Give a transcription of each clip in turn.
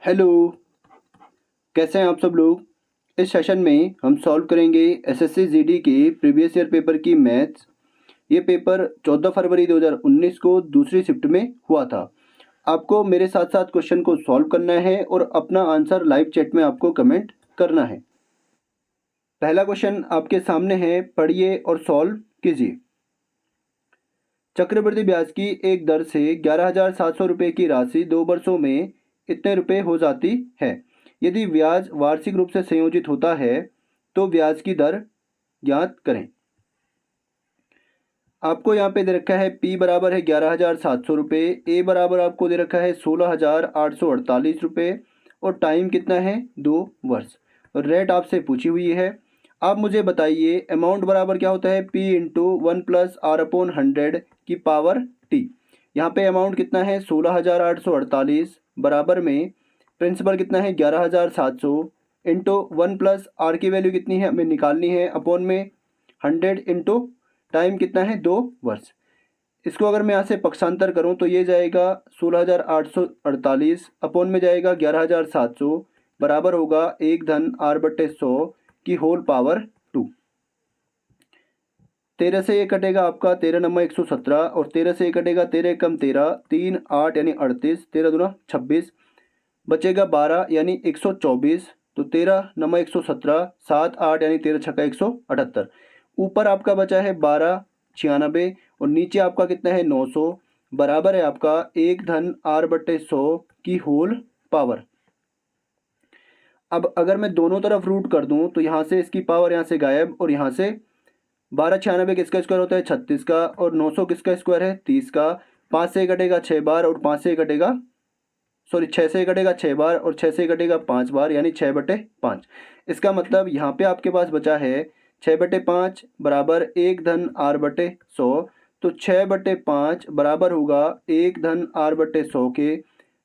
Hello, कैसे हैं आप सब लोग। इस सेशन में हम सॉल्व करेंगे एसएससी जीडी के प्रीवियस ईयर पेपर की मैथ्स। ये पेपर 14 फरवरी 2019 को दूसरी शिफ्ट में हुआ था। आपको मेरे साथ साथ क्वेश्चन को सॉल्व करना है और अपना आंसर लाइव चैट में आपको कमेंट करना है। पहला क्वेश्चन आपके सामने है, पढ़िए और सॉल्व कीजिए। चक्रवृद्धि ब्याज की एक दर से 11,700 रुपये की राशि 2 वर्षों में इतने रुपये हो जाती है। यदि ब्याज वार्षिक रूप से संयोजित होता है तो ब्याज की दर ज्ञात करें। आपको यहाँ पे दे रखा है P बराबर है 11,700 रुपये, A बराबर आपको दे रखा है 16,848 रुपये और टाइम कितना है 2 वर्ष और रेट आपसे पूछी हुई है। आप मुझे बताइए अमाउंट बराबर क्या होता है P into 1 plus R upon 100 की पावर T। यहाँ पे अमाउंट कितना है 16,848 बराबर में प्रिंसिपल कितना है 11,700 इंटू 1 प्लस आर की वैल्यू कितनी है हमें निकालनी है अपॉन में 100 इंटू टाइम कितना है 2 वर्ष। इसको अगर मैं यहाँ से पक्षांतर करूँ तो ये जाएगा 16,848 अपॉन में जाएगा 11,700 बराबर होगा 1 धन आर बटे 100 की होल पावर 2। 13 से ये कटेगा आपका 13 नंबर 117 और 13 से ये कटेगा 13 कम 13 3 8 यानी 38 13 दूना 26 बचेगा 12 यानी 124। तो 13 नंबर 117 7 8 यानी 13 छक्का 178। ऊपर आपका बचा है 12 96 और नीचे आपका कितना है 900 बराबर है आपका 1 धन आर बटे 100 की होल पावर। अब अगर मैं दोनों तरफ रूट कर दूं तो यहाँ से इसकी पावर यहाँ से गायब और यहाँ से 12 96 किसका स्क्वायर होता है 36 का और 900 किसका स्क्वायर है 30 का। 5 से कटेगा 6 बार और 5 से कटेगा 6 से कटेगा 6 बार और 6 से कटेगा 5 बार यानी 6 बटे 5। इसका मतलब यहाँ पे आपके पास बचा है 6 बटे 5 बराबर 1 धन आर बटे 100। तो 6 बटे 5 बराबर होगा 1 धन आर बटे 100 के।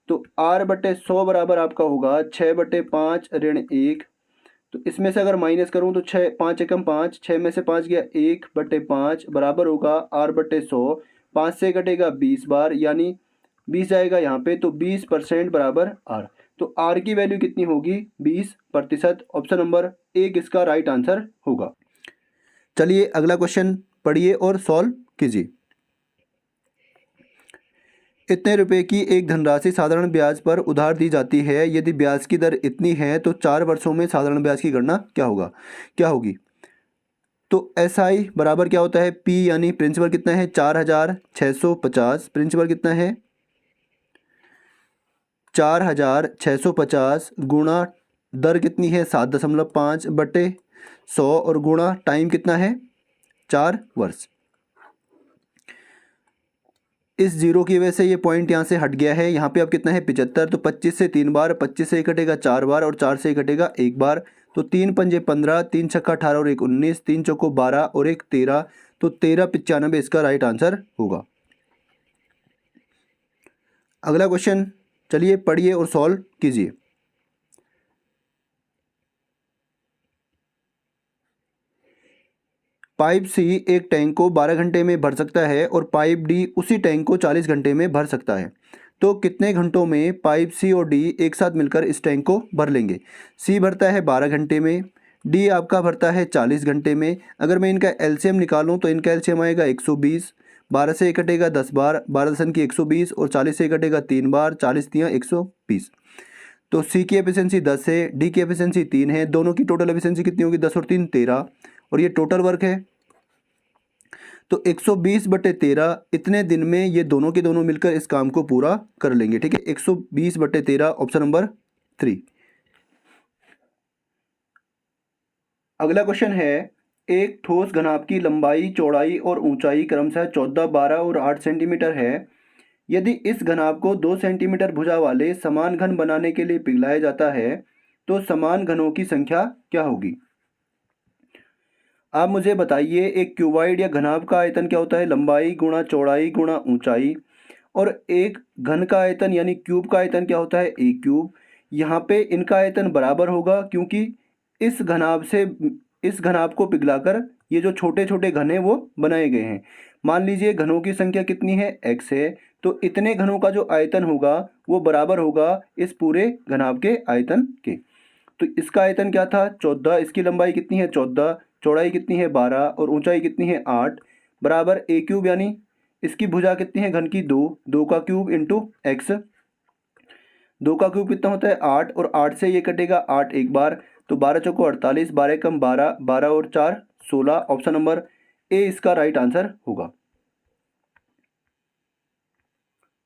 तो आर बटे 100 बराबर आपका होगा 6 बटे 5 ऋण 1। तो इसमें से अगर माइनस करूँ तो 6 5 एकम 5 6 में से 5 गया 1 बटे 5 बराबर होगा आर बटे 100। 5 से कटेगा 20 बार यानी 20 जाएगा यहाँ पे तो 20% बराबर आर। तो आर की वैल्यू कितनी होगी 20%। ऑप्शन नंबर 1 इसका राइट आंसर होगा। चलिए अगला क्वेश्चन पढ़िए और सॉल्व कीजिए। इतने रुपए की एक धनराशि साधारण ब्याज पर उधार दी जाती है। यदि ब्याज की दर इतनी है तो 4 वर्षों में साधारण ब्याज की गणना क्या होगी। तो एस आई बराबर क्या होता है P यानी प्रिंसिपल कितना है 4,650। प्रिंसिपल कितना है 4,650 गुणा दर कितनी है 7.5 बटे 100 और गुणा टाइम कितना है 4 वर्ष। इस जीरो की वजह से ये पॉइंट यहाँ से हट गया है। यहाँ पे अब कितना है 75। तो 25 से 3 बार 25 से कटेगा 4 बार और 4 से कटेगा 1 बार। तो 3 पंजे 15 3 छक्का 18 और 1 19 3 चौको 12 और 1 13। तो 1395 इसका राइट आंसर होगा। अगला क्वेश्चन चलिए पढ़िए और सॉल्व कीजिए। पाइप सी एक टैंक को 12 घंटे में भर सकता है और पाइप डी उसी टैंक को 40 घंटे में भर सकता है। तो कितने घंटों में पाइप सी और डी एक साथ मिलकर इस टैंक को भर लेंगे। सी भरता है 12 घंटे में, डी आपका भरता है 40 घंटे में। अगर मैं इनका एलसीएम निकालूं तो इनका एलसीएम आएगा 120। 12 से कटेगा 10 बार 12 दशम की 120 और 40 से कटेगा 3 बार 40 तियाँ 120। तो सी की एफिशिएंसी 10 है, डी की एफिशिएंसी 3 है। दोनों की टोटल एफिशिएंसी कितनी होगी 10 और 3 13 और ये टोटल वर्क है। तो 120 बटे 13 इतने दिन में ये दोनों के दोनों मिलकर इस काम को पूरा कर लेंगे। ठीक है 120 बटे 13 ऑप्शन नंबर 3। अगला क्वेश्चन है, एक ठोस घनाभ की लंबाई चौड़ाई और ऊंचाई क्रमशः 14 12 और 8 सेंटीमीटर है। यदि इस घनाभ को 2 सेंटीमीटर भुजा वाले समान घन बनाने के लिए पिघलाया जाता है तो समान घनों की संख्या क्या होगी। आप मुझे बताइए एक क्यूबॉइड या घनाभ का आयतन क्या होता है लंबाई गुणा चौड़ाई गुणा ऊंचाई और एक घन का आयतन यानी क्यूब का आयतन क्या होता है ए क्यूब। यहाँ पे इनका आयतन बराबर होगा क्योंकि इस घनाभ को पिघलाकर ये जो छोटे छोटे घन हैं वो बनाए गए हैं। मान लीजिए घनों की संख्या कितनी है x है तो इतने घनों का जो आयतन होगा वो बराबर होगा इस पूरे घनाभ के आयतन के। तो इसका आयतन क्या था 14, इसकी लंबाई कितनी है 14, चौड़ाई कितनी है 12 और ऊंचाई कितनी है 8, बराबर a क्यूब, यानी इसकी भुजा कितनी है घन की 2, 2 का क्यूब इंटू एक्स। 2 का क्यूब कितना होता है 8, और 8 से ये कटेगा 8 एक बार, तो 12 चौको 48, 12 कम 12, 12 और 4 16। ऑप्शन नंबर ए इसका राइट आंसर होगा।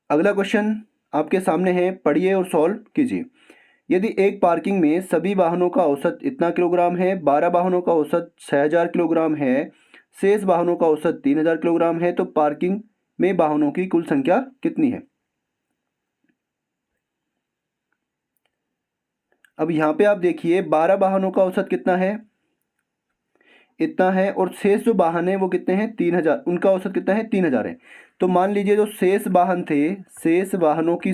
अगला क्वेश्चन आपके सामने है, पढ़िए और सॉल्व कीजिए। यदि एक पार्किंग में सभी वाहनों का औसत इतना किलोग्राम है, 12 वाहनों का औसत 6000 किलोग्राम है, शेष वाहनों का औसत 3000 किलोग्राम है, तो पार्किंग में वाहनों की कुल संख्या कितनी है। अब यहाँ पे आप देखिए 12 वाहनों का औसत कितना है, इतना है, और शेष जो वाहन है वो कितने हैं 3000, उनका औसत कितना है 3000 है। तो मान लीजिए जो शेष वाहन थे, शेष वाहनों की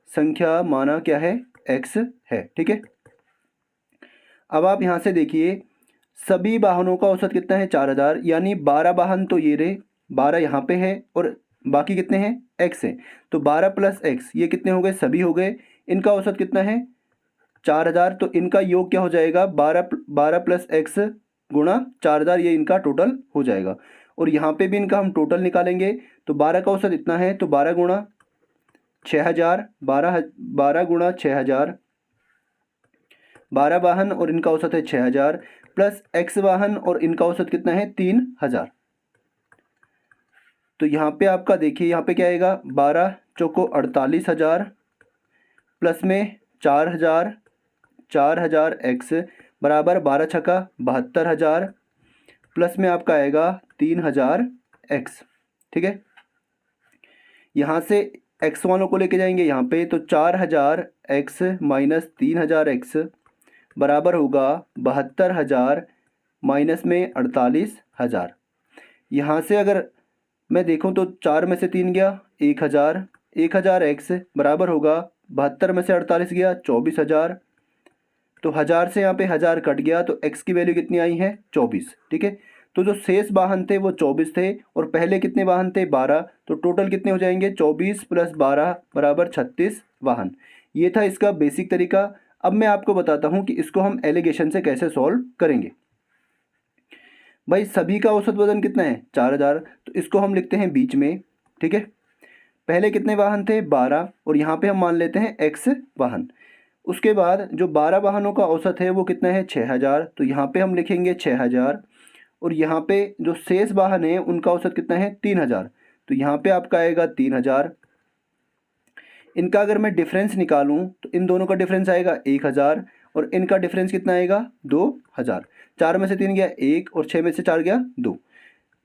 संख्या माना क्या है x है, ठीक है। अब आप यहाँ से देखिए सभी वाहनों का औसत कितना है 4000, यानी 12 वाहन तो ये रहे, 12 यहाँ पे है और बाकी कितने हैं x है, तो 12 प्लस x ये कितने हो गए सभी हो गए, इनका औसत कितना है 4000, तो इनका योग क्या हो जाएगा 12 प्लस x गुणा 4000, ये इनका टोटल हो जाएगा। और यहाँ पे भी इनका हम टोटल निकालेंगे, तो 12 का औसत इतना है, तो 12 गुणा 6000, 12 गुणा 6000, 12 वाहन और इनका औसत है 6000 प्लस x वाहन और इनका औसत कितना है 3000। तो यहाँ पे आपका देखिए यहाँ पे क्या आएगा 12 चौको 48000 प्लस में 4000 x बराबर 12 छक्का 72000 प्लस में आपका आएगा 3000 x, ठीक है। यहाँ से x वालों को लेके जाएंगे यहाँ पे, तो 4000 x माइनस 3000 x बराबर होगा 72000 माइनस में 48000। यहाँ से अगर मैं देखूँ तो 4 में से 3 गया 1000 x बराबर होगा 72 में से 48 गया 24000, तो 1000 से यहाँ पे 1000 कट गया, तो x की वैल्यू कितनी आई है 24, ठीक है। तो जो शेष वाहन थे वो 24 थे और पहले कितने वाहन थे 12, तो टोटल कितने हो जाएंगे 24 प्लस 12 बराबर 36 वाहन। ये था इसका बेसिक तरीका। अब मैं आपको बताता हूँ कि इसको हम एलिगेशन से कैसे सॉल्व करेंगे। भाई सभी का औसत वजन कितना है 4000, तो इसको हम लिखते हैं बीच में, ठीक है। पहले कितने वाहन थे 12 और यहाँ पे हम मान लेते हैं x वाहन। उसके बाद जो 12 वाहनों का औसत है वो कितना है 6000, तो यहाँ पे हम लिखेंगे 6000, और यहाँ पे जो शेष वाहन है उनका औसत कितना है 3000, तो यहाँ पे आपका आएगा 3000। इनका अगर मैं डिफरेंस निकालूं तो इन दोनों का डिफरेंस आएगा 1000 और इनका डिफरेंस कितना आएगा 2000। 4 में से 3 गया 1 और 6 में से 4 गया 2,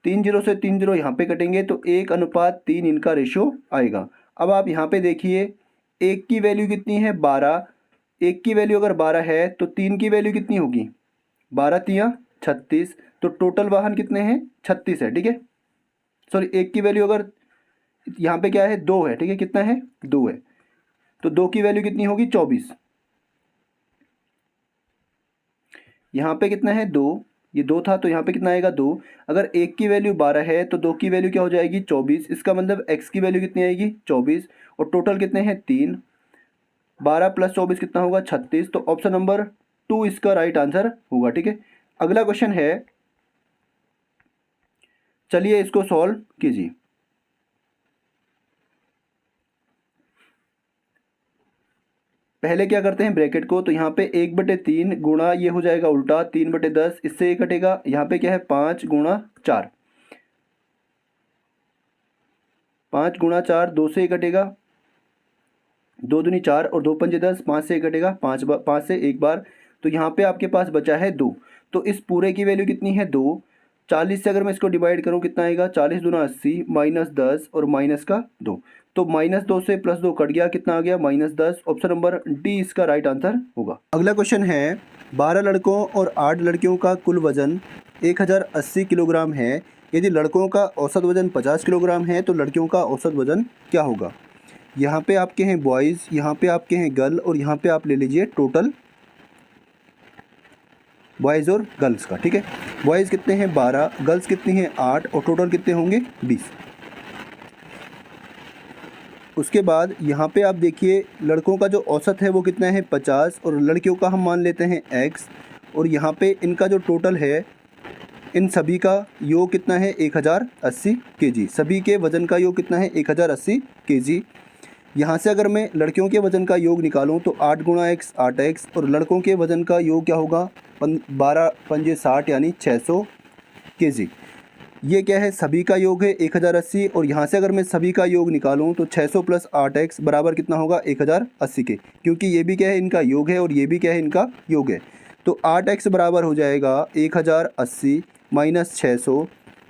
3 जीरो से 3 जीरो यहाँ पे कटेंगे, तो 1:3 इनका रेशो आएगा। अब आप यहाँ पे देखिए 1 की वैल्यू कितनी है 12, 1 की वैल्यू अगर 12 है तो 3 की वैल्यू कितनी होगी 12 तिया 36, तो टोटल वाहन कितने हैं 36 है, ठीक है। सॉरी 1 की वैल्यू अगर यहाँ पे क्या है 2 है, ठीक है, कितना है 2 है, तो 2 की वैल्यू कितनी होगी 24। यहाँ पे कितना है 2, ये 2 था तो यहाँ पे कितना आएगा 2। अगर 1 की वैल्यू 12 है तो 2 की वैल्यू क्या हो जाएगी 24, इसका मतलब x की वैल्यू कितनी आएगी 24, और टोटल कितने हैं 3, 12 प्लस 24 कितना होगा 36, तो ऑप्शन नंबर 2 इसका राइट आंसर होगा, ठीक है। अगला क्वेश्चन है, चलिए इसको सॉल्व कीजिए। पहले क्या करते हैं ब्रैकेट को, तो यहाँ पे 1/3 गुणा ये हो जाएगा उल्टा 3/10, इससे ये कटेगा, यहाँ पे क्या है 5 गुणा 4, 5 गुणा 4 2 से कटेगा, 2 दूनी 4 और 2 पंजे 10, 5 से कटेगा 5 से एक बार, तो यहाँ पे आपके पास बचा है 2, तो इस पूरे की वैल्यू कितनी है 2। 40 से अगर मैं इसको डिवाइड करूँ कितना आएगा 40 दूना 80 माइनस 10 और माइनस का 2, तो -2 से +2 कट गया, कितना आ गया -10। ऑप्शन नंबर डी इसका राइट आंसर होगा। अगला क्वेश्चन है, 12 लड़कों और 8 लड़कियों का कुल वजन 1080 किलोग्राम है। यदि लड़कों का औसत वजन 50 किलोग्राम है तो लड़कियों का औसत वजन क्या होगा। यहाँ पे आपके हैं बॉयज़, यहाँ पे आपके हैं गर्ल, और यहाँ पे आप ले लीजिए टोटल बॉयज़ और गर्ल्स का, ठीक है। बॉयज़ कितने हैं 12, गर्ल्स कितनी हैं 8 और टोटल कितने होंगे 20। उसके बाद यहाँ पे आप देखिए लड़कों का जो औसत है वो कितना है 50 और लड़कियों का हम मान लेते हैं x। और यहाँ पे इनका जो टोटल है इन सभी का योग कितना है 1080 kg। सभी के वज़न का योग कितना है 1080 kg। यहाँ से अगर मैं लड़कियों के वज़न का योग निकालूँ तो 8 गुणा x 8x और लड़कों के वज़न का योग क्या होगा 12 पंजे 60 यानी 600 kg। ये क्या है सभी का योग है 1080 और यहाँ से अगर मैं सभी का योग निकालूँ तो 600 प्लस 8x बराबर कितना होगा 1080 के, क्योंकि ये भी क्या है इनका योग है और ये भी क्या है इनका योग है। तो 8x बराबर हो जाएगा 1080 माइनस 600।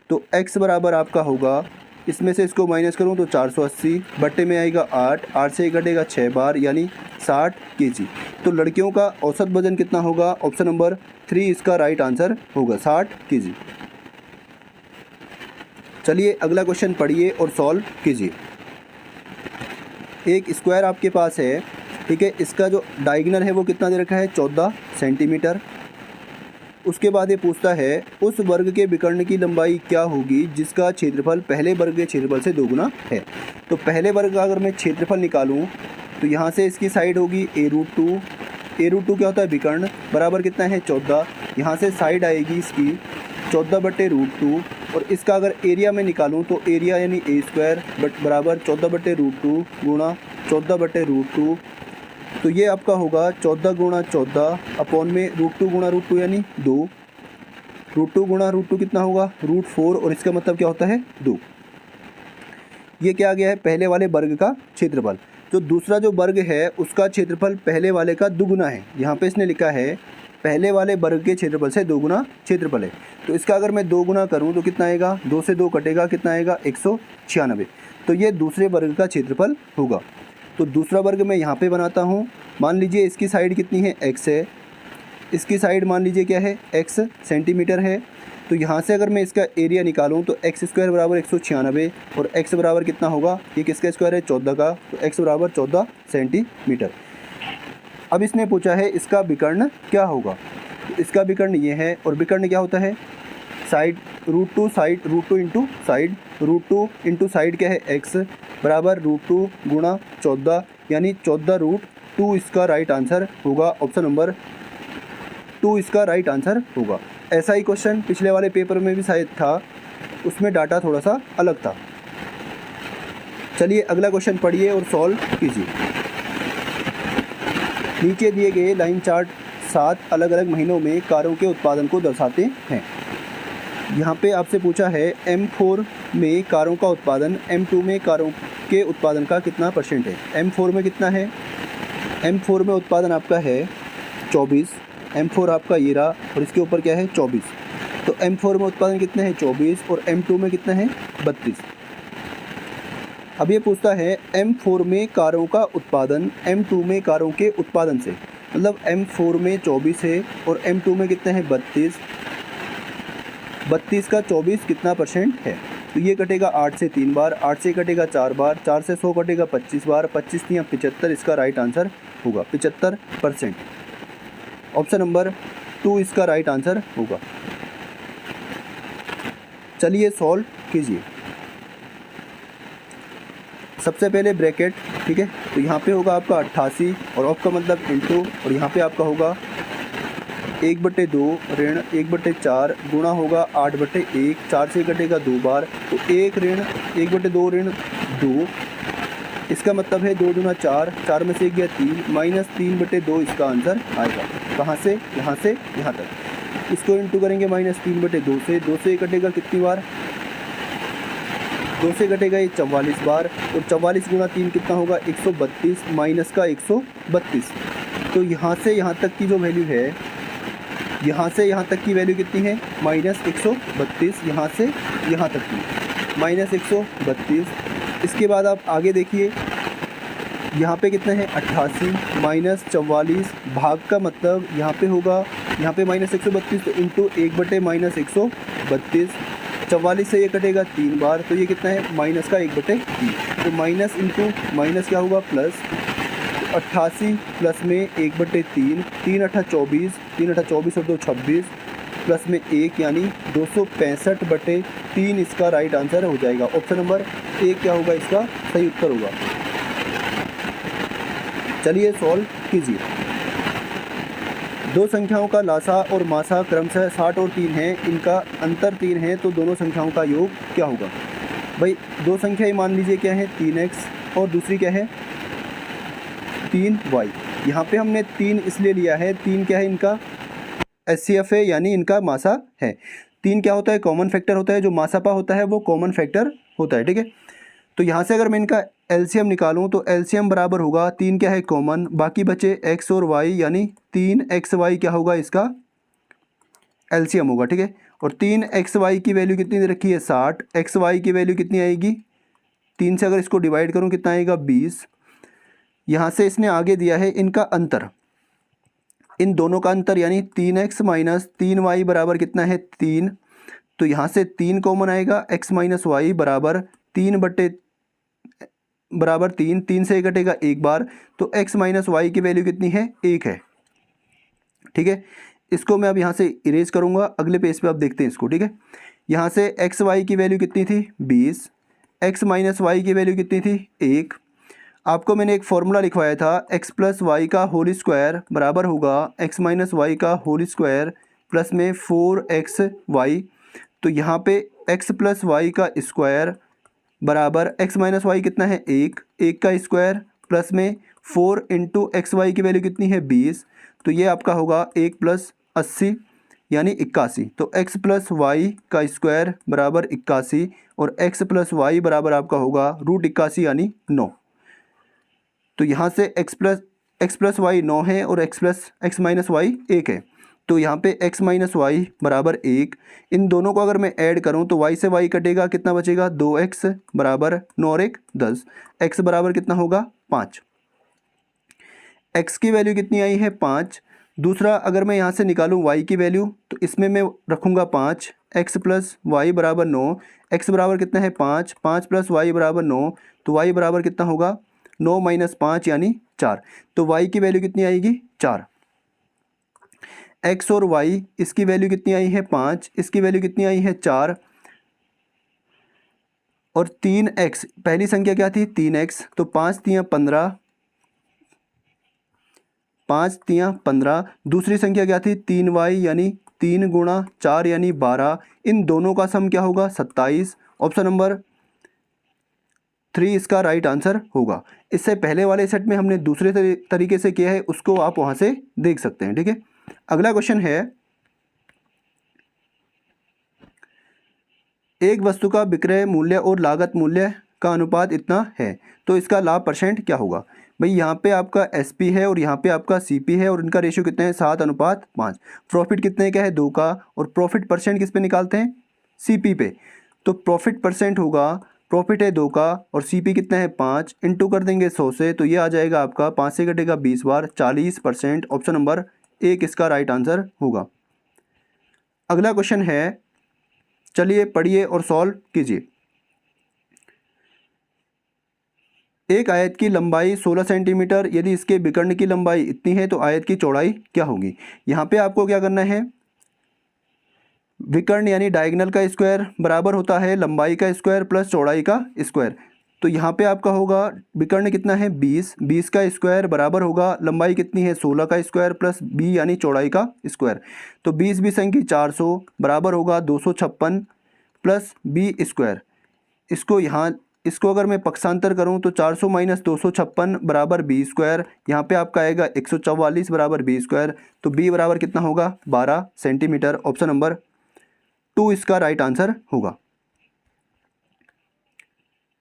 तो x बराबर आपका होगा, इसमें से इसको माइनस करूँ तो 480 बट्टे में आएगा 8 से घटेगा 6 बार यानी 60 kg। तो लड़कियों का औसत वजन कितना होगा, ऑप्शन नंबर 3 इसका राइट आंसर होगा 60 kg। चलिए अगला क्वेश्चन पढ़िए और सॉल्व कीजिए। एक स्क्वायर आपके पास है, ठीक है, इसका जो डायगोनल है वो कितना दे रखा है 14 सेंटीमीटर। उसके बाद ये पूछता है उस वर्ग के विकर्ण की लंबाई क्या होगी जिसका क्षेत्रफल पहले वर्ग के क्षेत्रफल से दोगुना है। तो पहले वर्ग का अगर मैं क्षेत्रफल निकालूं तो यहाँ से इसकी साइड होगी a√2। a√2 क्या होता है विकर्ण, बराबर कितना है 14। यहाँ से साइड आएगी इसकी 14/√2 और इसका अगर एरिया में निकालूं तो एरिया यानी a² बराबर 14/√2 गुणा 14/√2। तो ये आपका होगा 14 गुणा 14 अपॉन में √2 गुणा √2 यानी 2। √2 गुणा √2 कितना होगा √4 और इसका मतलब क्या होता है 2। ये क्या आ गया है पहले वाले वर्ग का क्षेत्रफल। जो दूसरा जो वर्ग है उसका क्षेत्रफल पहले वाले का दुगुना है। यहाँ पे इसने लिखा है पहले वाले वर्ग के क्षेत्रफल से दोगुना क्षेत्रफल है। तो इसका अगर मैं 2 गुना करूँ तो कितना आएगा, 2 से 2 कटेगा, कितना आएगा 196। तो ये दूसरे वर्ग का क्षेत्रफल होगा। तो दूसरा वर्ग मैं यहाँ पे बनाता हूँ। मान लीजिए इसकी साइड कितनी है x है, इसकी साइड मान लीजिए क्या है x सेंटीमीटर है। तो यहाँ से अगर मैं इसका एरिया निकालूँ तो x² बराबर 196 और x बराबर कितना होगा, ये किसका स्क्वायर है 14 का, तो x बराबर 14 सेंटीमीटर। अब इसने पूछा है इसका विकर्ण क्या होगा। तो इसका विकर्ण ये है और विकर्ण क्या होता है side √2 side √2 into side, √2 into side क्या है x बराबर √2 गुणा 14 यानी 14√2 इसका राइट आंसर होगा। ऑप्शन नंबर 2 इसका राइट आंसर होगा। ऐसा ही क्वेश्चन पिछले वाले पेपर में भी शायद था, उसमें डाटा थोड़ा सा अलग था। चलिए अगला क्वेश्चन पढ़िए और सॉल्व कीजिए। नीचे दिए गए लाइन चार्ट 7 अलग अलग महीनों में कारों के उत्पादन को दर्शाते हैं। यहाँ पे आपसे पूछा है M4 में कारों का उत्पादन M2 में कारों के उत्पादन का कितना % है। M4 में कितना है, M4 में उत्पादन आपका है 24। M4 आपका ये रहा और इसके ऊपर क्या है 24। तो M4 में उत्पादन कितना है 24 और M2 में कितना है 32। अब ये पूछता है M4 में कारों का उत्पादन M2 में कारों के उत्पादन से, मतलब M4 में 24 है और M2 में कितना है 32। 32 का 24 कितना % है, तो ये कटेगा 8 से 3 बार, 8 से कटेगा 4 बार, 4 से 100 कटेगा 25 बार, 25 या 75 इसका राइट आंसर होगा 75%। ऑप्शन नंबर 2 इसका राइट आंसर होगा। चलिए सॉल्व कीजिए। सबसे पहले ब्रैकेट, ठीक है, तो यहाँ पे होगा आपका 88 और ऑफ का मतलब इंटू और यहाँ पे आपका होगा 1/2 ऋण 1/4 गुणा होगा 8/1, 4 से कटेगा 2 बार, तो 1 ऋण 1/2 ऋण 2, इसका मतलब है 2 दूना 4, 4 में से गया 3 माइनस 3/2 इसका आंसर आएगा। कहाँ से, यहाँ से यहाँ तक। इसको इंटू करेंगे -3/2 से, 2 से कटेगा कितनी बार, 2 से कटेगा ये 44 बार, और 44 गुणा 3 कितना होगा 132 माइनस का 132। तो यहाँ से यहाँ तक की जो वैल्यू है, यहाँ से यहाँ तक की वैल्यू कितनी है -132, यहाँ से यहाँ तक की -132। इसके बाद आप आगे देखिए यहाँ पे कितना है 88 माइनस 44 भाग का मतलब यहाँ पे होगा, यहाँ पे -132 तो इंटू 1/-132। 44 से ये कटेगा 3 बार, तो ये कितना है माइनस का 1/3, तो माइनस इंटू माइनस क्या होगा प्लस, तो 88 प्लस में 1/3, 3 8 24, 3 8 24 और 2 26 प्लस में 1 यानी 265/3 इसका राइट आंसर हो जाएगा। ऑप्शन नंबर 1 क्या होगा इसका सही उत्तर होगा। चलिए सॉल्व कीजिए। दो संख्याओं का लासा और मासा क्रमशः 60 और 3 है, इनका अंतर 3 है, तो दोनों संख्याओं का योग क्या होगा? भाई दो संख्याएं मान लीजिए क्या है, 3x और दूसरी क्या है 3y। यहाँ पे हमने 3 इसलिए लिया है, 3 क्या है इनका HCF है, यानी इनका मासा है। 3 क्या होता है, कॉमन फैक्टर होता है, जो मासापा होता है वो कॉमन फैक्टर होता है, ठीक है। तो यहाँ से अगर मैं इनका एलसीएम निकालूं तो एलसीएम बराबर होगा, 3 क्या है कॉमन, बाकी बचे x और y, यानी 3xy क्या होगा इसका एलसीएम होगा, ठीक है। और 3xy की वैल्यू कितनी दे रखी है 60, xy की वैल्यू कितनी आएगी 3 से अगर इसको डिवाइड करूं कितना आएगा 20। यहाँ से इसने आगे दिया है इनका अंतर, इन दोनों का अंतर यानी 3x माइनस 3y बराबर कितना है 3। तो यहाँ से 3 कॉमन आएगा, x माइनस वाई बराबर 3 बटे बराबर 3, 3 से घटेगा एक बार, तो x माइनस वाई की वैल्यू कितनी है 1 है, ठीक है। इसको मैं अब यहाँ से इरेज करूँगा, अगले पेज पे आप देखते हैं इसको, ठीक है। यहाँ से एक्स वाई की वैल्यू कितनी थी 20, x माइनस वाई की वैल्यू कितनी थी 1। आपको मैंने एक फॉर्मूला लिखवाया था, x प्लस वाई का होल स्क्वायर बराबर होगा x माइनस वाई का होल स्क्वायर प्लस में 4xy। तो यहाँ पे x प्लस वाई का स्क्वायर बराबर x माइनस वाई कितना है 1, 1 का स्क्वायर प्लस में 4 इंटू एक्स वाई की वैल्यू कितनी है 20। तो ये आपका होगा 1 प्लस 80 यानी 81। तो x प्लस वाई का स्क्वायर बराबर 81 और x प्लस वाई बराबर आपका होगा √81 यानी 9। तो यहाँ से x प्लस वाई 9 है और x माइनस वाई 1 है। तो यहाँ पे x माइनस वाई बराबर 1, इन दोनों को अगर मैं ऐड करूँ तो y से y कटेगा, कितना बचेगा 2x बराबर 9 और 1 10, x बराबर कितना होगा 5। x की वैल्यू कितनी आई है 5। दूसरा अगर मैं यहाँ से निकालूँ y की वैल्यू तो इसमें मैं रखूँगा 5, x प्लस वाई बराबर 9, x बराबर कितना है 5, 5 प्लस वाई बराबर 9, तो y बराबर कितना होगा 9 माइनस 5 यानी 4। तो y की वैल्यू कितनी आएगी 4। x और y इसकी वैल्यू कितनी आई है 5, इसकी वैल्यू कितनी आई है 4 और 3x, पहली संख्या क्या थी 3x, तो 5 तियाँ 15, 5 तियाँ 15। दूसरी संख्या क्या थी 3y यानी 3 गुणा 4 यानी 12, इन दोनों का सम क्या होगा 27। ऑप्शन नंबर 3 इसका राइट आंसर होगा। इससे पहले वाले सेट में हमने दूसरे तरीके से किया है, उसको आप वहाँ से देख सकते हैं, ठीक है। अगला क्वेश्चन है, एक वस्तु का विक्रय मूल्य और लागत मूल्य का अनुपात इतना है, तो इसका लाभ परसेंट क्या होगा? भाई यहाँ पे आपका SP है और यहाँ पे आपका CP है और इनका रेशियो कितने हैं 7:5। प्रॉफिट कितने का है 2 का, और प्रॉफिट परसेंट किस पे निकालते हैं CP पे। तो प्रॉफिट परसेंट होगा, प्रॉफिट है 2 का और CP कितना है 5, इंटू कर देंगे 100 से, तो ये आ जाएगा आपका 5 से घटेगा 20 बार 40%। ऑप्शन नंबर 1 इसका राइट आंसर होगा। अगला क्वेश्चन है, चलिए पढ़िए और सॉल्व कीजिए। एक आयत की लंबाई 16 सेंटीमीटर, यदि इसके विकर्ण की लंबाई इतनी है तो आयत की चौड़ाई क्या होगी? यहाँ पे आपको क्या करना है, विकर्ण यानी डायगोनल का स्क्वायर बराबर होता है लंबाई का स्क्वायर प्लस चौड़ाई का स्क्वायर। तो यहाँ पे आपका होगा विकर्ण कितना है 20, 20 का स्क्वायर बराबर होगा लंबाई कितनी है 16 का स्क्वायर प्लस b यानी चौड़ाई का स्क्वायर। तो 20 20 अंकी 400 बराबर होगा 256 प्लस b स्क्वायर। इसको अगर मैं पक्षांतर करूं तो 400 माइनस 256 बराबर b स्क्वायर, यहाँ पे आपका आएगा 144 बराबर b स्क्वायर। तो b बराबर कितना होगा 12 सेंटीमीटर। ऑप्शन नंबर 2 इसका राइट आंसर होगा।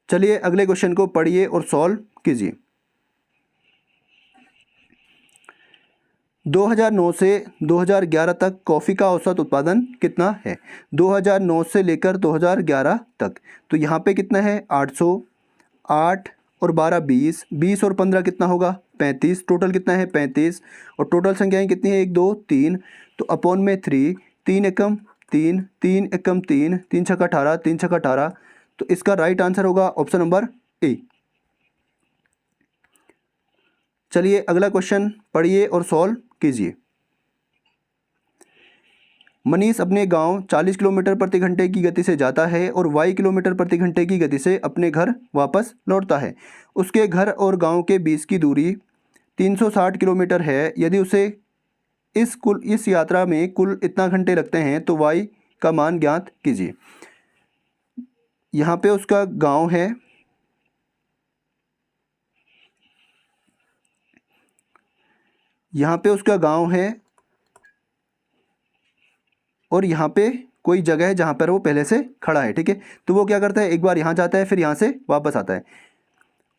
चलिए अगले क्वेश्चन को पढ़िए और सॉल्व कीजिए। 2009 से 2011 तक कॉफ़ी का औसत उत्पादन कितना है? 2009 से लेकर 2011 तक, तो यहाँ पे कितना है 800, 8 और 12 20, 20 और 15 कितना होगा 35, टोटल कितना है 35। और टोटल संख्याएं कितनी है 1 2 3, तो अपॉन में 3, 3 एकम 3, 3 एकम 3, 3 छक्का 18, 3 छक्का 18। तो इसका राइट आंसर होगा ऑप्शन नंबर ए। चलिए अगला क्वेश्चन पढ़िए और सॉल्व कीजिए। मनीष अपने गांव 40 किलोमीटर प्रति घंटे की गति से जाता है और y किलोमीटर प्रति घंटे की गति से अपने घर वापस लौटता है। उसके घर और गांव के बीच की दूरी 360 किलोमीटर है, यदि उसे इस यात्रा में कुल इतना घंटे लगते हैं तो y का मान ज्ञात कीजिए। यहाँ पे उसका गांव है, यहाँ पे उसका गांव है और यहाँ पे कोई जगह है जहाँ पर वो पहले से खड़ा है, ठीक है। तो वो क्या करता है, एक बार यहाँ जाता है फिर यहाँ से वापस आता है,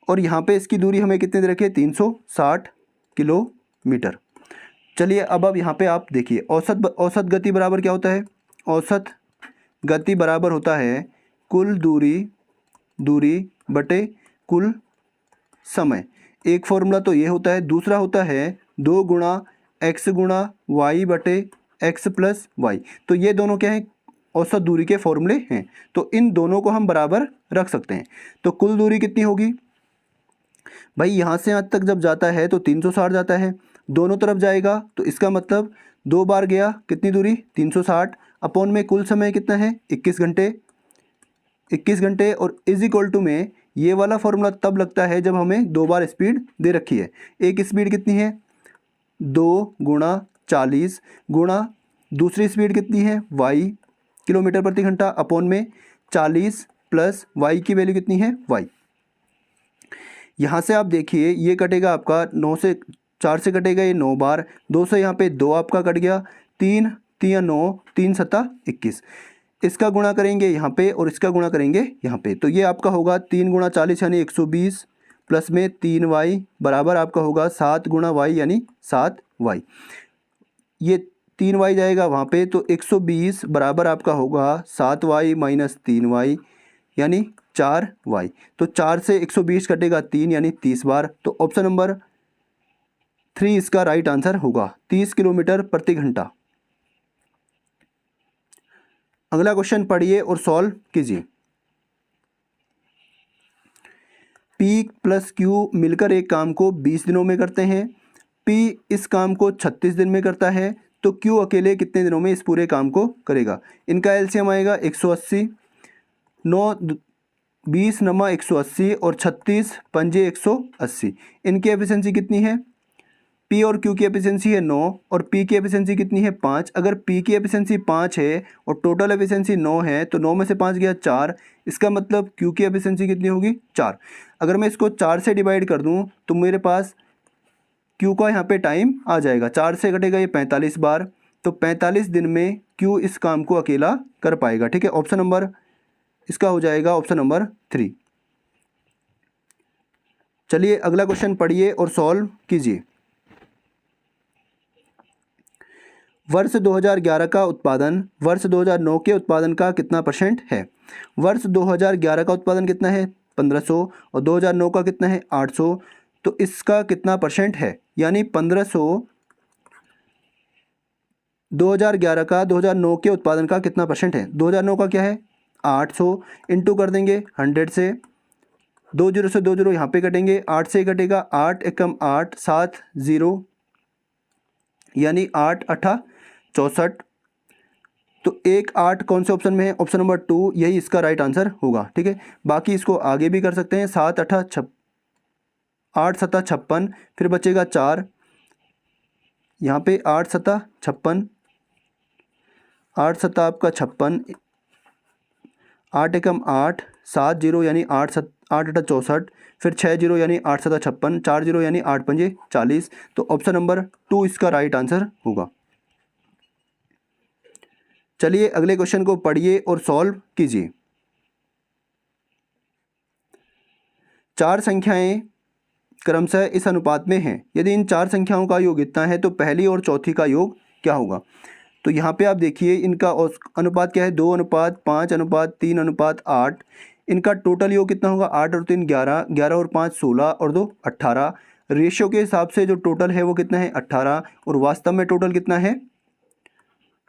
और यहाँ पे इसकी दूरी हमें कितनी दे रखी है, 360 किलोमीटर। चलिए अब यहाँ पे आप देखिए, औसत गति बराबर क्या होता है, औसत गति बराबर होता है कुल दूरी बटे कुल समय। एक फॉर्मूला तो ये होता है, दूसरा होता है 2 गुणा x गुणा y बटे x प्लस वाई। तो ये दोनों क्या हैं, औसत दूरी के फॉर्मूले हैं, तो इन दोनों को हम बराबर रख सकते हैं। तो कुल दूरी कितनी होगी भाई, यहाँ से यहाँ तक जब जाता है तो 360 जाता है, दोनों तरफ जाएगा तो इसका मतलब 2 बार गया, कितनी दूरी 360, अपॉन में कुल समय कितना है 21 घंटे, और इज इक्वल टू में ये वाला फॉर्मूला तब लगता है जब हमें 2 बार स्पीड दे रखी है। एक स्पीड कितनी है 2 गुणा 40 गुणा दूसरी स्पीड कितनी है y किलोमीटर प्रति घंटा, अपॉन में 40 प्लस y की वैल्यू कितनी है y। यहाँ से आप देखिए ये कटेगा आपका 9 से 4 से कटेगा ये 9 बार, 2 से यहाँ पे 2 आपका कट गया, 3 3 9 3 7 21, इसका गुणा करेंगे यहाँ पे और इसका गुणा करेंगे यहाँ पे, तो ये आपका होगा 3 गुणा 40 यानी 120 प्लस में 3y बराबर आपका होगा 7 गुणा y यानी 7y। ये 3y जाएगा वहाँ पे, तो 120 बराबर आपका होगा 7y माइनस 3y यानी 4y। तो 4 से 120 कटेगा 3 यानी 30 बार। तो ऑप्शन नंबर 3 इसका राइट आंसर होगा, 30 किलोमीटर प्रति घंटा। अगला क्वेश्चन पढ़िए और सॉल्व कीजिए। P प्लस Q मिलकर एक काम को 20 दिनों में करते हैं, P इस काम को 36 दिन में करता है, तो Q अकेले कितने दिनों में इस पूरे काम को करेगा। इनका एलसीएम आएगा 180, 9 20 नमा 180 और 36 पंजे 180। इनकी एफिशिएंसी कितनी है, P और Q की एफिशिएंसी है 9 और P की एफिशिएंसी कितनी है 5। अगर P की एफिशिएंसी 5 है और टोटल एफिशिएंसी 9 है, तो 9 में से 5 गया 4, इसका मतलब Q की एफिशिएंसी कितनी होगी 4। अगर मैं इसको 4 से डिवाइड कर दूं तो मेरे पास Q का यहाँ पे टाइम आ जाएगा, 4 से कटेगा ये 45 बार, तो 45 दिन में Q इस काम को अकेला कर पाएगा, ठीक है। ऑप्शन नंबर इसका हो जाएगा ऑप्शन नंबर 3। चलिए अगला क्वेश्चन पढ़िए और सॉल्व कीजिए। वर्ष 2011 का उत्पादन वर्ष 2009 के उत्पादन का कितना % है। वर्ष 2011 का उत्पादन कितना है 1500 और 2009 का कितना है 800, तो इसका कितना % है, यानी 1500 2011 का 2009 के उत्पादन का कितना % है। 2009 का क्या है 800, इंटू कर देंगे 100 से, 2 जीरो से 2 जीरो यहाँ पे कटेंगे, 8 से कटेगा 8 एकम 8 7 0 यानी 8 8 64, तो 1 8 कौन से ऑप्शन में है, ऑप्शन नंबर 2, यही इसका राइट आंसर होगा, ठीक है। बाकी इसको आगे भी कर सकते हैं, 7 8 8 7 56, फिर बचेगा 4, यहाँ पे 8 7 56, 8 7 आपका 56, 8 एकम 8 7 0 यानी 8 8 64, फिर 6 0 यानी 8 7 56, 4 0 यानी 8 पंजे 40, तो ऑप्शन नंबर 2 इसका राइट आंसर होगा। चलिए अगले क्वेश्चन को पढ़िए और सॉल्व कीजिए। 4 संख्याएं क्रमशः इस अनुपात में हैं, यदि इन 4 संख्याओं का योग इतना है तो पहली और चौथी का योग क्या होगा। तो यहाँ पे आप देखिए इनका अनुपात क्या है, 2 अनुपात 5 अनुपात 3 अनुपात 8, इनका टोटल योग कितना होगा 8 और 3 11, 11 और 5 16 और 2 18। रेशियो के हिसाब से जो टोटल है वो कितना है 18, और वास्तव में टोटल कितना है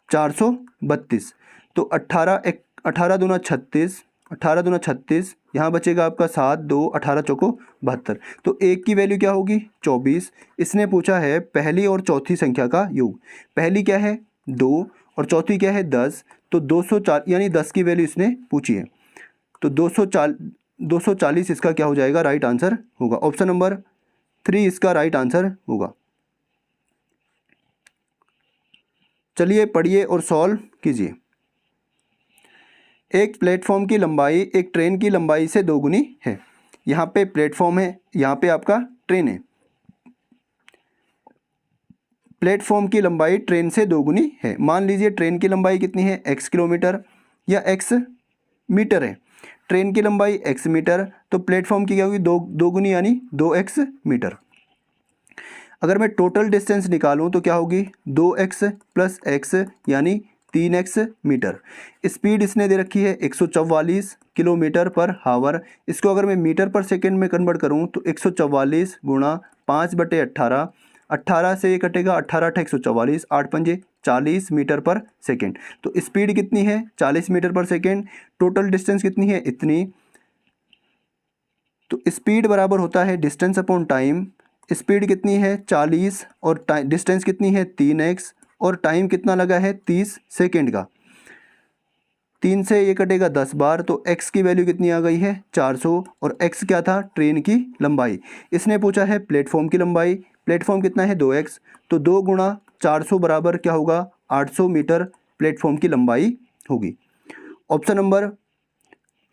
432। तो 18 दूना 36, 18 दूना 36, यहाँ बचेगा आपका 7 2 18 चौको 72, तो एक की वैल्यू क्या होगी 24। इसने पूछा है पहली और चौथी संख्या का योग, पहली क्या है 2 और चौथी क्या है 10, तो 204 यानी 10 की वैल्यू इसने पूछी है, तो 240 इसका क्या हो जाएगा राइट आंसर होगा। ऑप्शन नंबर 3 इसका राइट आंसर होगा। चलिए पढ़िए और सॉल्व कीजिए। एक प्लेटफॉर्म की लंबाई एक ट्रेन की लंबाई से दोगुनी है। यहाँ पे प्लेटफॉर्म है, यहाँ पे आपका ट्रेन है। प्लेटफॉर्म की लंबाई ट्रेन से दोगुनी है। मान लीजिए ट्रेन की लंबाई कितनी है, x किलोमीटर या x मीटर है। ट्रेन की लंबाई x मीटर, तो प्लेटफॉर्म की क्या होगी, दोगुनी यानी 2x मीटर। अगर मैं टोटल डिस्टेंस निकालूं तो क्या होगी, 2x प्लस x यानी 3x मीटर। स्पीड इसने दे रखी है 144 किलोमीटर पर हावर। इसको अगर मैं मीटर पर सेकंड में कन्वर्ट करूं तो 144 गुणा 5/18, 18 से ये कटेगा, 18 × 144, 8 पंजे 40 मीटर पर सेकंड। तो स्पीड कितनी है, 40 मीटर पर सेकंड। टोटल डिस्टेंस कितनी है, इतनी। तो स्पीड बराबर होता है डिस्टेंस अपॉन टाइम। स्पीड कितनी है 40 और डिस्टेंस कितनी है 3x और टाइम कितना लगा है 30 सेकेंड का। 3 से ये कटेगा 10 बार, तो x की वैल्यू कितनी आ गई है 400। और x क्या था, ट्रेन की लंबाई। इसने पूछा है प्लेटफॉर्म की लंबाई। प्लेटफॉर्म कितना है 2x, तो 2 गुणा 400 बराबर क्या होगा, 800 मीटर प्लेटफॉर्म की लंबाई होगी। ऑप्शन नंबर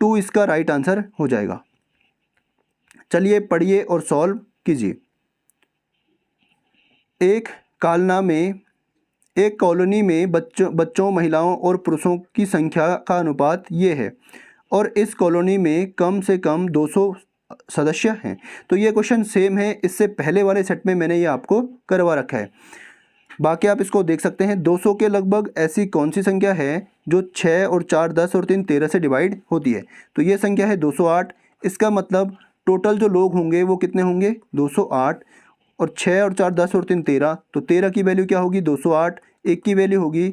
2 इसका राइट आंसर हो जाएगा। चलिए पढ़िए और सॉल्व कीजिए। एक कॉलोनी में बच्चों, महिलाओं और पुरुषों की संख्या का अनुपात ये है और इस कॉलोनी में कम से कम 200 सदस्य हैं। तो ये क्वेश्चन सेम है, इससे पहले वाले सेट में मैंने ये आपको करवा रखा है। बाकी आप इसको देख सकते हैं। 200 के लगभग ऐसी कौन सी संख्या है जो 6 और 4 10 और 3 13 से डिवाइड होती है। तो ये संख्या है 208। इसका मतलब टोटल जो लोग होंगे वो कितने होंगे, 208। और 6 और 4 10 और 3 13, तो 13 की वैल्यू क्या होगी 208। एक की वैल्यू होगी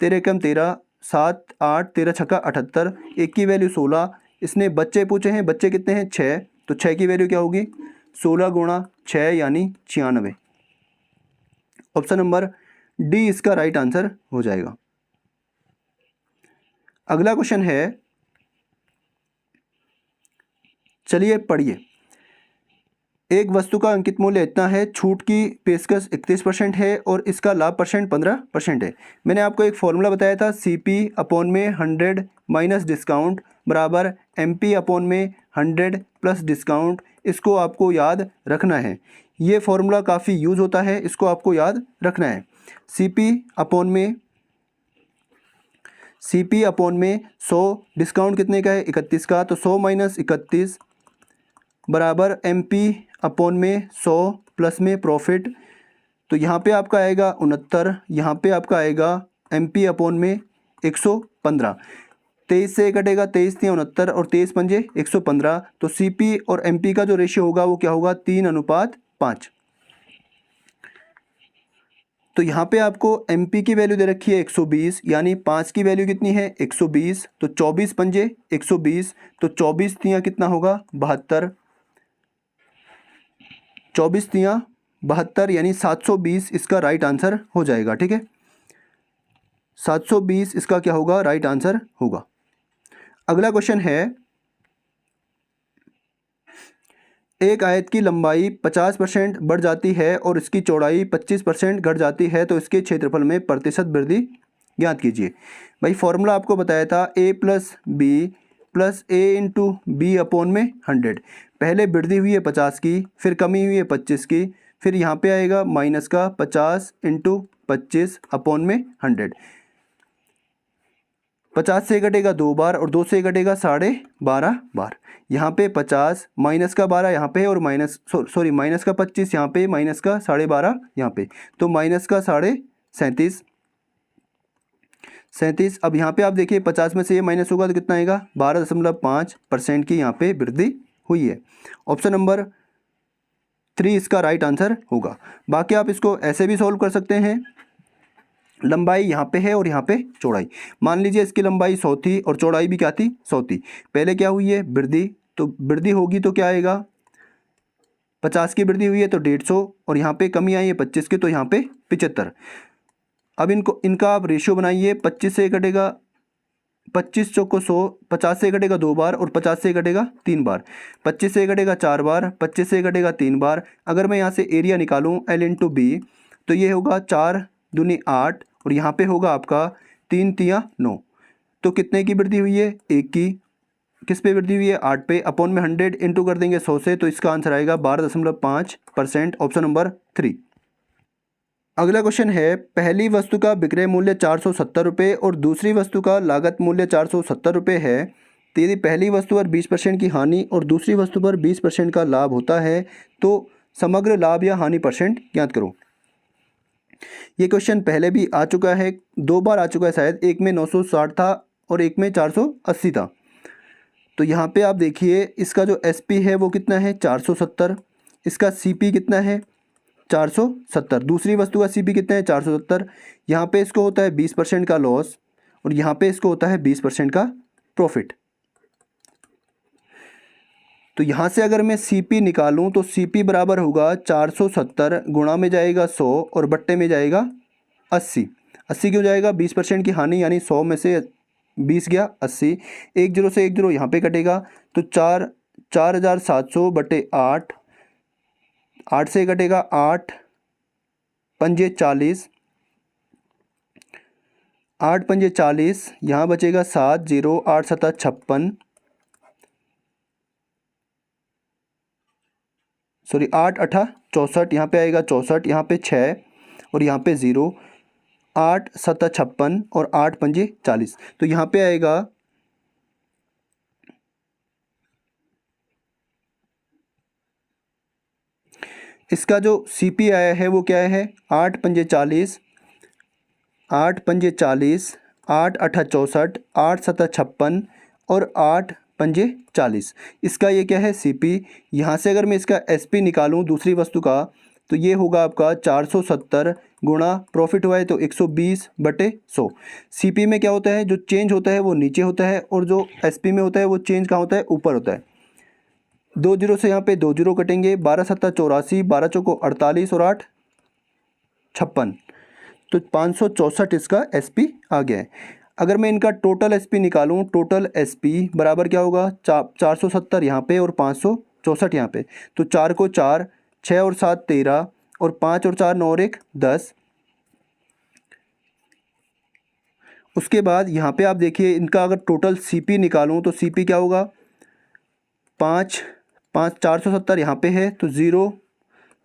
13 कम 13, 7 8, 13 छक्का 78, एक की वैल्यू 16। इसने बच्चे पूछे हैं, बच्चे कितने हैं 6, तो 6 की वैल्यू क्या होगी 16 गुणा 6 यानी 96। ऑप्शन नंबर डी इसका राइट आंसर हो जाएगा। अगला क्वेश्चन है, चलिए पढ़िए। एक वस्तु का अंकित मूल्य इतना है, छूट की पेशकश 31% है और इसका लाभ परसेंट 15% है। मैंने आपको एक फॉर्मूला बताया था, CP अपॉन में 100 माइनस डिस्काउंट बराबर MP अपॉन में 100 प्लस डिस्काउंट। इसको आपको याद रखना है, ये फॉर्मूला काफ़ी यूज़ होता है, इसको आपको याद रखना है। CP अपॉन में 100, डिस्काउंट कितने का है 31 का, तो 100 माइनस 31 बराबर MP अपॉन में 100 प्लस में प्रॉफिट। तो यहाँ पे आपका आएगा 69, यहाँ पे आपका आएगा MP अपॉन में 115। 23 से कटेगा, 23 × 69 और 23 पंजे 115। तो CP और MP का जो रेशियो होगा वो क्या होगा 3:5। तो यहाँ पे आपको MP की वैल्यू दे रखी है 120, यानी 5 की वैल्यू कितनी है 120। तो 24 पंजे 120, तो 24 तियाँ कितना होगा 72, 24 तियाँ 72 यानी 720 इसका राइट आंसर हो जाएगा। ठीक है, 720 इसका क्या होगा राइट आंसर होगा। अगला क्वेश्चन है, एक आयत की लंबाई 50% बढ़ जाती है और इसकी चौड़ाई 25% घट जाती है, तो इसके क्षेत्रफल में प्रतिशत वृद्धि ज्ञात कीजिए। भाई फॉर्मूला आपको बताया था A plus B plus A into B upon में 100। पहले वृद्धि हुई है 50 की, फिर कमी हुई है 25 की, फिर यहाँ पे आएगा माइनस का 50 इंटू 25 अपॉन में 100। 50 से कटेगा 2 बार और 2 से कटेगा 12.5 बार। यहाँ पे 50 माइनस का 12 यहाँ पे और माइनस का 25 यहाँ पे, माइनस का 12.5 यहाँ पे, तो माइनस का 37.5। अब यहाँ पे आप देखिए 50 में से ये माइनस होगा तो कितना आएगा 12.5% की यहाँ पे वृद्धि हुई है। ऑप्शन नंबर 3 इसका राइट आंसर होगा। बाकी आप इसको ऐसे भी सॉल्व कर सकते हैं, लंबाई यहाँ पे है और यहाँ पे चौड़ाई। मान लीजिए इसकी लंबाई 100 थी और चौड़ाई भी क्या थी 100 थी। पहले क्या हुई है वृद्धि, तो वृद्धि होगी तो क्या आएगा 50 की वृद्धि हुई है तो 150 और यहाँ पे कमी आई है 25 की, तो यहाँ पे 75। अब इनका आप रेशियो बनाइए, 25 से कटेगा 25 चौको 100, 50 से कटेगा 2 बार और 50 से कटेगा 3 बार, 25 से कटेगा 4 बार, 25 से कटेगा 3 बार। अगर मैं यहाँ से एरिया निकालूँ L इंटू बी तो ये होगा 4 दूनी 8 और यहाँ पे होगा आपका 3 तिया 9। तो कितने की वृद्धि हुई है? 1 की। किस पे वृद्धि हुई है? 8 पे। अपॉन में 100 इंटू कर देंगे 100 से, तो इसका आंसर आएगा 12.5%, ऑप्शन नंबर 3। अगला क्वेश्चन है, पहली वस्तु का विक्रय मूल्य 470 रुपये और दूसरी वस्तु का लागत मूल्य 470 रुपये है। तो यदि पहली वस्तु पर 20% की हानि और दूसरी वस्तु पर 20% का लाभ होता है तो समग्र लाभ या हानि परसेंट ज्ञात करो। ये क्वेश्चन पहले भी आ चुका है, 2 बार आ चुका है शायद, एक में 960 था और एक में 480 था। तो यहाँ पे आप देखिए इसका जो SP है वो कितना है? 470। इसका CP कितना है? 470। दूसरी वस्तु का CP कितना है? 470। यहाँ पे इसको होता है 20% का लॉस और यहाँ पे इसको होता है 20% का प्रॉफिट। तो यहाँ से अगर मैं CP निकालूँ तो CP बराबर होगा 470 गुणा में जाएगा 100 और बट्टे में जाएगा 80। 80 क्यों जाएगा? 20% की हानि, यानी 100 में से 20 गया 80। 1 0 से 1 0 यहाँ पे कटेगा तो 4700 बटे 8, 8 से कटेगा 8 पंजे 40, 8 पंजे 40, यहाँ बचेगा 7 0, 8 7 56, सॉरी 8 8 64, यहाँ पे आएगा 64, यहाँ पे 6 और यहाँ पे 0, 8 7 56 और 8 पंजे 40। तो यहाँ पे आएगा इसका जो CP आया है वो क्या है? 8 पंजे 40, 8 पंजे 40, 8 8 64, 8 7 56 और 8 पंजे 40। इसका ये क्या है? CP। यहाँ से अगर मैं इसका SP निकालूँ दूसरी वस्तु का तो ये होगा आपका 470 गुणा प्रॉफिट हुआ है तो 120 बटे 100। CP में क्या होता है? जो चेंज होता है वो नीचे होता है और जो SP में होता है वो चेंज कहाँ होता है? ऊपर होता है। 2 0 से यहाँ पे 2 0 कटेंगे, 12 7 84, 12 चौको 48 और 8 56, तो 564 इसका SP आ गया है। अगर मैं इनका टोटल SP निकालूं, टोटल SP बराबर क्या होगा? 470 यहाँ पे और 564 यहाँ पे, तो 4 को 4, 6 और 7 13 और 5 और 4 9 और 1 10। उसके बाद यहाँ पे आप देखिए इनका अगर टोटल CP निकालूं तो CP क्या होगा? 5 5 470 यहाँ पे है तो 0,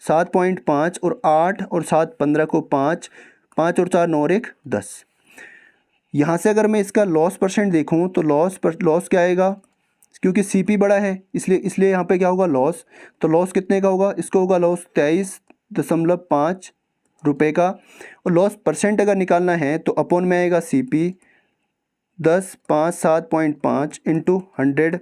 7.5 और 8 और 7 15 को 5, 5 और 4 9 और 1 10। यहाँ से अगर मैं इसका लॉस परसेंट देखूँ तो लॉस क्या आएगा? क्योंकि CP बड़ा है इसलिए यहाँ पे क्या होगा? लॉस। तो लॉस कितने का होगा? इसको होगा लॉस 23.5 रुपये का। और लॉस परसेंट अगर निकालना है तो अपॉन में आएगा CP 10 5 7.5 इंटू 100।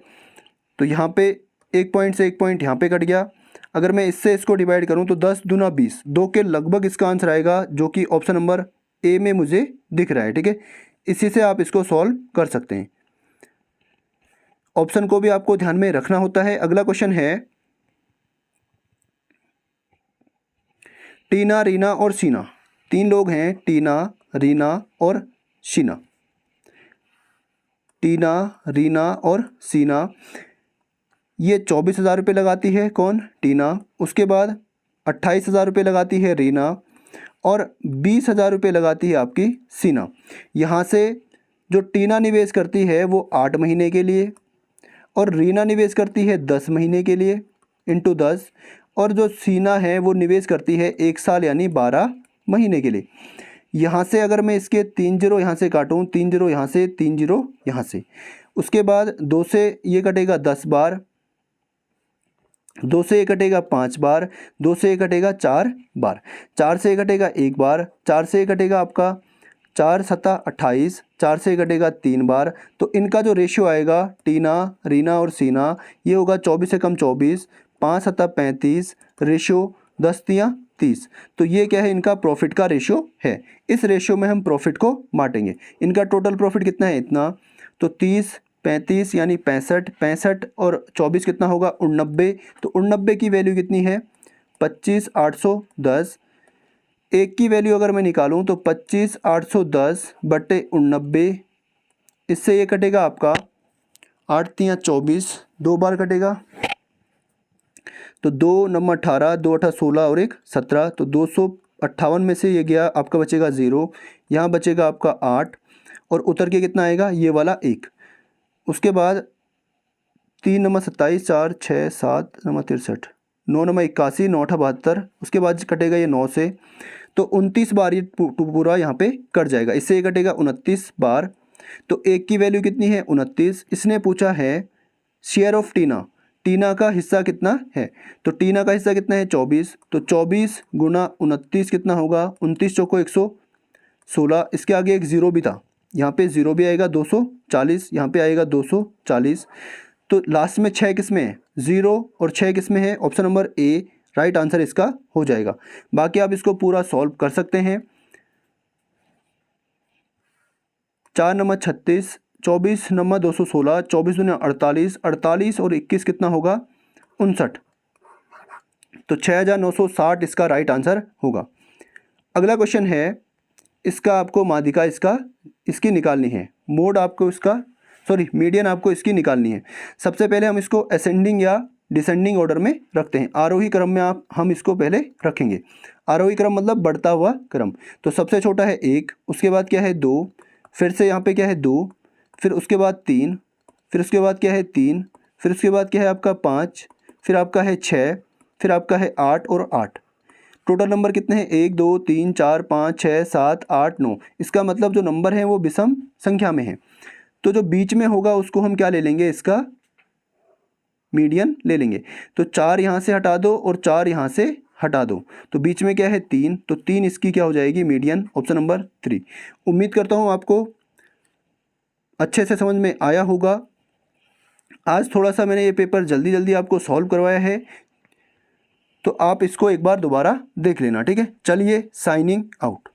तो यहाँ पे 1 पॉइंट से 1 पॉइंट यहाँ पे कट गया। अगर मैं इससे इसको डिवाइड करूँ तो 10 दूना 20, 2 के लगभग इसका आंसर आएगा, जो कि ऑप्शन नंबर A में मुझे दिख रहा है। ठीक है, इसी से आप इसको सॉल्व कर सकते हैं। ऑप्शन को भी आपको ध्यान में रखना होता है। अगला क्वेश्चन है, टीना, रीना और सीना, 3 लोग हैं, टीना, रीना और शीना। टीना, रीना और सीना, ये 24,000 रुपये लगाती है। कौन? टीना। उसके बाद 28,000 रुपये लगाती है रीना और 20,000 रुपये लगाती है आपकी सीना। यहाँ से जो टीना निवेश करती है वो 8 महीने के लिए और रीना निवेश करती है 10 महीने के लिए इंटू 10, और जो सीना है वो निवेश करती है 1 साल यानी 12 महीने के लिए। यहाँ से अगर मैं इसके 3 0 यहाँ से काटूँ, 3 0 यहाँ से, 3 0 यहाँ से, उसके बाद 2 से ये कटेगा 10 बार, 2 से ये कटेगा 5 बार, 2 से ये कटेगा 4 बार, 4 से ये कटेगा 1 बार, 4 से ये कटेगा आपका 4 7 28, 4 से कटेगा 3 बार। तो इनका जो रेशियो आएगा टीना, रीना और सीना, ये होगा 24 से कम 24, 5 7 35, रेशियो 10 3 30। तो ये क्या है? इनका प्रॉफिट का रेशियो है। इस रेशियो में हम प्रॉफिट को बांटेंगे। इनका टोटल प्रॉफिट कितना है? इतना। तो 30 35 यानी 65, 65 और 24 कितना होगा? 89। तो 89 की वैल्यू कितनी है? 25,810। एक की वैल्यू अगर मैं निकालूं तो 25,810 बटे 89 इससे ये कटेगा आपका 8 तियाँ 24, 2 बार कटेगा तो 2 नंबर 18, 2 8 16 और 1 17, तो 258 में से ये गया आपका बचेगा 0, यहाँ बचेगा आपका 8 और उतर के कितना आएगा ये वाला 1। उसके बाद 3 नंबर 27, 4 6 7 नंबर 63, 9 नंबर 81, 9 8 72, उसके बाद कटेगा ये 9 से, तो 29 बार ये पूरा यहाँ पे कट जाएगा। इससे ये कटेगा 29 बार, तो 1 की वैल्यू कितनी है 29। इसने पूछा है शेयर ऑफ टीना, टीना का हिस्सा कितना है, तो टीना का हिस्सा कितना है 24, तो 24 गुना 29 कितना होगा 29 चौको 116, इसके आगे एक ज़ीरो भी था, यहाँ पे ज़ीरो भी आएगा 240, यहाँ पे आएगा 240, तो लास्ट में 6 किस में है 0 और 6 किस में है, option number A right answer इसका हो जाएगा। बाकी आप इसको पूरा सॉल्व कर सकते हैं। 4 नंबर 36, 24 नंबर 216, 24 दूनी 48, 48 और 21 कितना होगा 59, तो 6960 इसका राइट आंसर होगा। अगला क्वेश्चन है, इसका आपको माध्यिका इसकी निकालनी है, मोड आपको इसका मीडियन आपको इसकी निकालनी है। सबसे पहले हम इसको असेंडिंग या डिसेंडिंग ऑर्डर में रखते हैं, आरोही क्रम में हम इसको पहले रखेंगे। आरोही क्रम मतलब बढ़ता हुआ क्रम, तो सबसे छोटा है 1, उसके बाद क्या है 2, फिर से यहाँ पे क्या है 2, फिर उसके बाद 3, फिर उसके बाद क्या है 3, फिर उसके बाद क्या है आपका 5, फिर आपका है 6, फिर आपका है 8 और 8। टोटल नंबर कितने हैं 1 2 3 4 5 6 7 8 9। इसका मतलब जो नंबर हैं वो विषम संख्या में है, तो जो बीच में होगा उसको हम क्या ले लेंगे, इसका मीडियन ले लेंगे। तो 4 यहाँ से हटा दो और 4 यहाँ से हटा दो, तो बीच में क्या है 3, तो 3 इसकी क्या हो जाएगी मीडियन, ऑप्शन नंबर 3। उम्मीद करता हूँ आपको अच्छे से समझ में आया होगा। आज थोड़ा सा मैंने ये पेपर जल्दी जल्दी आपको सॉल्व करवाया है, तो आप इसको एक बार दोबारा देख लेना, ठीक है। चलिए साइनिंग आउट।